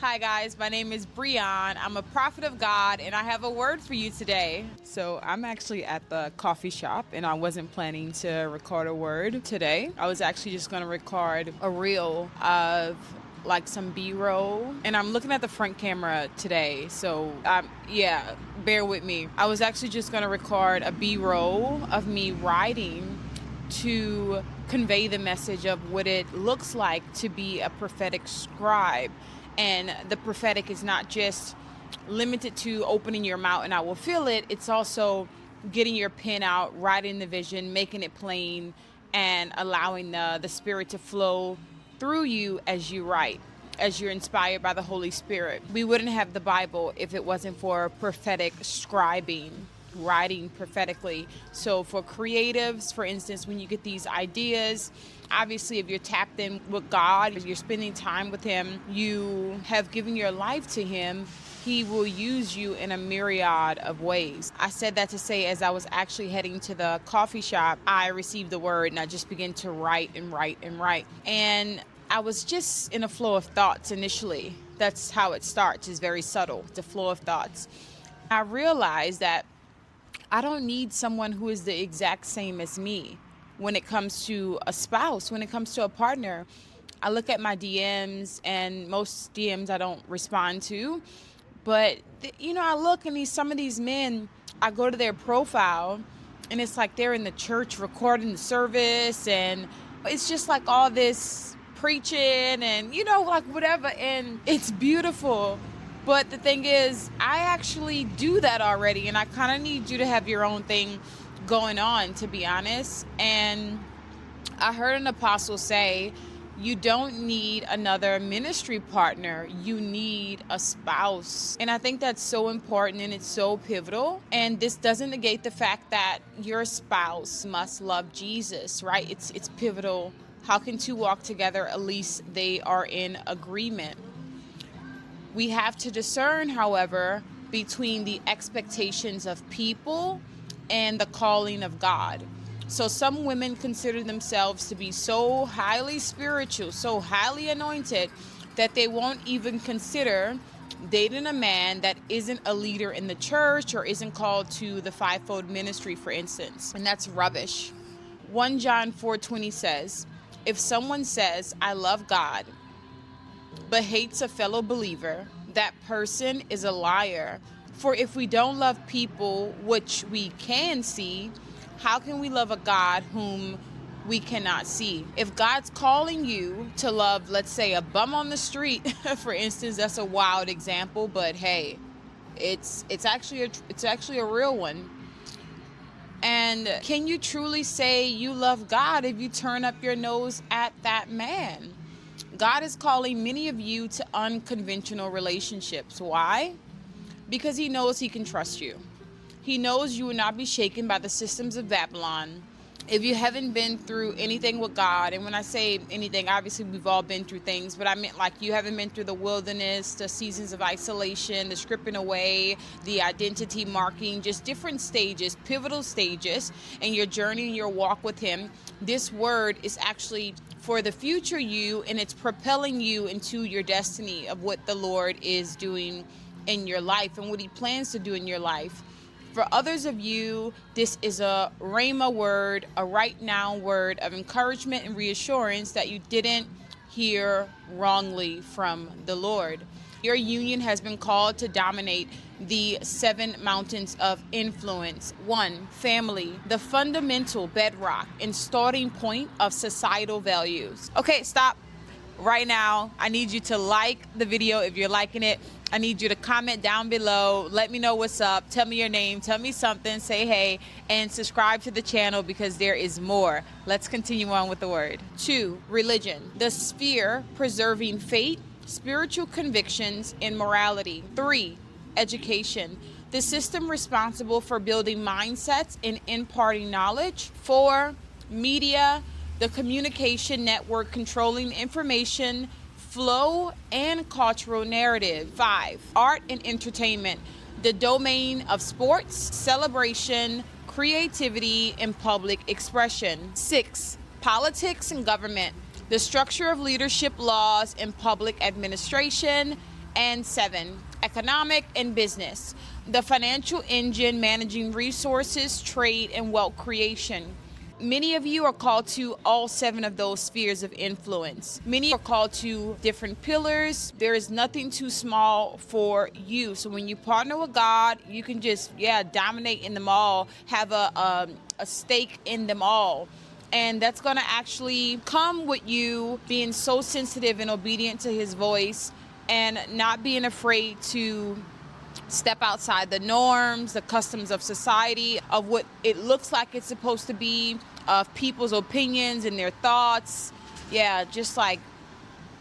Hi guys, my name is Breon. I'm a prophet of God and I have a word for you today. So I'm actually at the coffee shop and I wasn't planning to record a word today. I was actually just going to record a reel of like some B-roll, and I'm looking at the front camera today, so bear with me. I was actually just going to record a B-roll of me riding to convey the message of what it looks like to be a prophetic scribe. And the prophetic is not just limited to opening your mouth and I will feel it. It's also getting your pen out, writing the vision, making it plain, and allowing the spirit to flow through you as you write, as you're inspired by the Holy Spirit. We wouldn't have the Bible if it wasn't for prophetic scribing, writing prophetically. So for creatives, for instance, when you get these ideas, obviously if you're tapped in with God, if you're spending time with Him, you have given your life to Him, He will use you in a myriad of ways. I said that to say, as I was actually heading to the coffee shop, I received the word and I just began to write and write and write. And I was just in a flow of thoughts initially. That's how it starts. It's very subtle, the flow of thoughts. I realized that I don't need someone who is the exact same as me when it comes to a spouse, when it comes to a partner. I look at my DMs, and most DMs I don't respond to. But, I look and some of these men, I go to their profile, and it's like they're in the church recording the service, and it's just like all this preaching and, like whatever. And it's beautiful. But the thing is, I actually do that already, and I kind of need you to have your own thing going on, to be honest. And I heard an apostle say, you don't need another ministry partner. You need a spouse. And I think that's so important and it's so pivotal. And this doesn't negate the fact that your spouse must love Jesus, right? It's pivotal. How can two walk together? At least they are in agreement. We have to discern, however, between the expectations of people and the calling of God. So some women consider themselves to be so highly spiritual, so highly anointed, that they won't even consider dating a man that isn't a leader in the church or isn't called to the fivefold ministry, for instance. And that's rubbish. 1 John 4:20 says, if someone says, I love God, but hates a fellow believer, that person is a liar. For if we don't love people which we can see, how can we love a God whom we cannot see? If God's calling you to love, let's say, a bum on the street, for instance, that's a wild example, but hey, it's actually a real one. And can you truly say you love God if you turn up your nose at that man? God is calling many of you to unconventional relationships. Why? Because He knows He can trust you. He knows you will not be shaken by the systems of Babylon. If you haven't been through anything with God, and when I say anything, obviously we've all been through things, but I meant like you haven't been through the wilderness, the seasons of isolation, the stripping away, the identity marking, just different stages, pivotal stages in your journey and your walk with Him. This word is actually for the future you, and it's propelling you into your destiny of what the Lord is doing in your life and what He plans to do in your life. For others of you, this is a rhema word, a right now word of encouragement and reassurance that you didn't hear wrongly from the Lord. Your union has been called to dominate the 7 mountains of influence. 1, family, the fundamental bedrock and starting point of societal values. Okay, stop right now. I need you to like the video if you're liking it. I need you to comment down below. Let me know what's up. Tell me your name. Tell me something. Say hey. And subscribe to the channel because there is more. Let's continue on with the word. 2, religion. The sphere preserving faith, spiritual convictions, and morality. 3, education. The system responsible for building mindsets and imparting knowledge. 4, media. The communication network controlling information flow and cultural narrative. 5, art and entertainment, the domain of sports, celebration, creativity, and public expression. 6, politics and government, the structure of leadership, laws, and public administration. and 7, economic and business, the financial engine, managing resources, trade, and wealth creation. Many of you are called to all 7 of those spheres of influence. Many are called to different pillars. There is nothing too small for you. So when you partner with God, you can just, dominate in them all, have a stake in them all. And that's going to actually come with you being so sensitive and obedient to his voice and not being afraid to step outside the norms, the customs of society, of what it looks like it's supposed to be, of people's opinions and their thoughts. Just like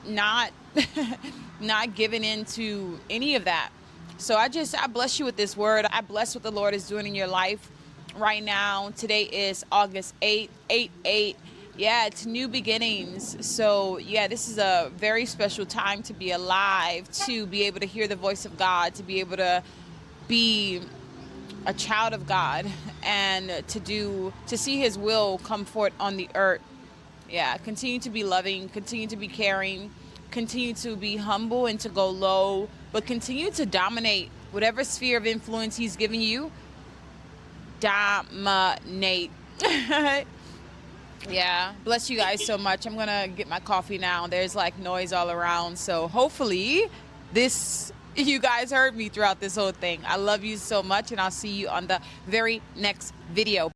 not not giving in to any of that. So I bless you with this word. I bless what the Lord is doing in your life right now. Today is August 8th, 8/8. It's new beginnings. So this is a very special time to be alive, to be able to hear the voice of God, to be able to be a child of God, and to see his will come forth on the earth. Continue to be loving, continue to be caring, continue to be humble and to go low, but continue to dominate whatever sphere of influence he's giving you. Dominate. Bless you guys so much. I'm gonna get my coffee now. There's like noise all around, so hopefully you guys heard me throughout this whole thing. I love you so much, and I'll see you on the very next video.